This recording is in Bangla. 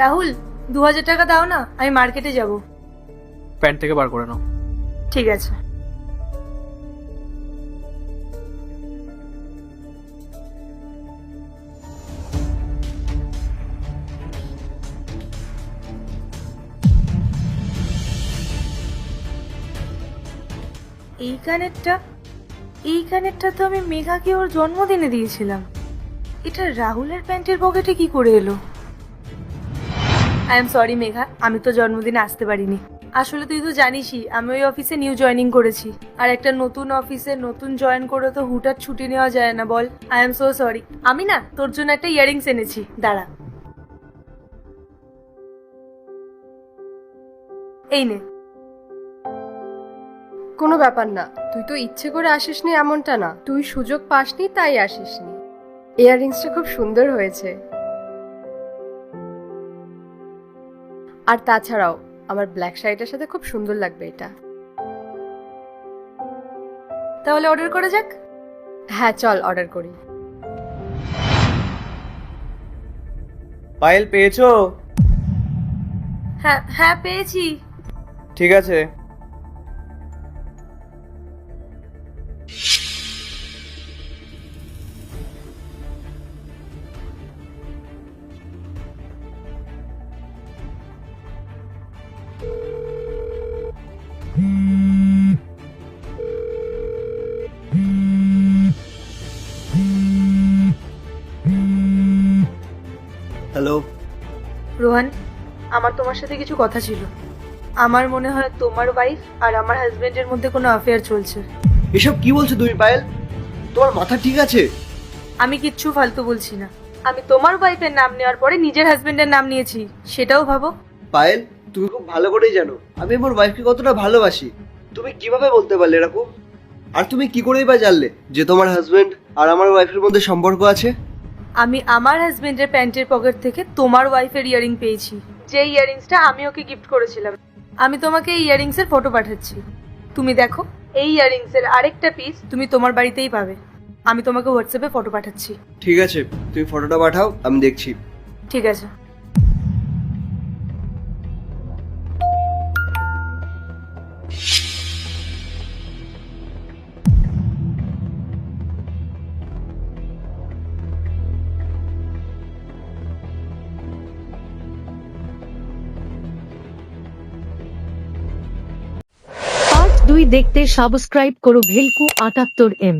রাহুল 2000 টাকা দাও না, আমি মার্কেটে যাব। প্যান্ট থেকে বার করে নাও। ঠিক আছে। এই কানেরটা তো আমি মেঘাকে ওর জন্মদিনে দিয়েছিলাম। এটা রাহুলের প্যান্টের পকেটে কি করে এলো? আই এম সরি মেঘা, আমি তো জন্মদিনে আসতে পারিনি। আসলে তুই তো জানিসই আমি ওই অফিসে নিউ জয়েনিং করেছি, আর একটা নতুন অফিসে নতুন জয়েন করে তো হুটার ছুটি নেওয়া যায় না বল। I am so sorry. আমি না তোর জন্য একটা ইয়ারিংস এনেছি, দাঁড়া। এই নে। কোনো ব্যাপার না, তুই তো ইচ্ছে করে আসিসনি এমনটা না, তুই সুযোগ পাসনি তাই আসিসনি। ইয়াররিংসটা খুব সুন্দর হয়েছে। আর তাছাড়াও আমার ব্ল্যাক শাড়িটার সাথে খুব সুন্দর লাগবে এটা। তাহলে অর্ডার করা যাক। হ্যাঁ চল অর্ডার করি। পায়েল পেয়েছো? হ্যাঁ হ্যাঁ পেয়েছি। ঠিক আছে। হ্যালো রোহান, আমার তোমার সাথে কিছু কথা ছিল। আমার মনে হয় তোমার ওয়াইফ আর আমার হাজবেন্ডের মধ্যে কোনো অ্যাফেয়ার চলছে। এসব কি বলছো তুমি পায়েল? তোমার মাথা ঠিক আছে? আমি কিচ্ছু ফালতু বলছি না। আমি তোমার ওয়াইফের নাম নেওয়ার পরে নিজের হাজবেন্ডের নাম নিয়েছি, সেটাও ভাবো। পায়েল তুমি খুব ভালো করেই জানো আমি আমার ওয়াইফকে কতটা ভালোবাসি। তুমি কিভাবে বলতে পারলে এরকম? আর তুমি কি করেই বা জানলে যে তোমার হাজবেন্ড আর আমার ওয়াইফের মধ্যে সম্পর্ক আছে? আমি আমার হাজবেন্ডের প্যান্টের পকেট থেকে তোমার ওয়াইফের ইয়ারিং পেয়েছি, যে ইয়ারিংসটা আমি ওকে গিফট করেছিলাম। আমি তোমাকে এই ইয়ারিংসের ফটো পাঠাচ্ছি, তুমি দেখো। এই ইয়ারিংসের আরেকটা পিস তুমি তোমার বাড়িতেই পাবে। আমি তোমাকে হোয়াটসঅ্যাপে ফটো পাঠাচ্ছি। ঠিক আছে, তুমি ফটোটা পাঠাও, আমি দেখছি। ঠিক আছে। পার্ট 2 দেখতে সাবস্ক্রাইব করো ভেলকু 78M।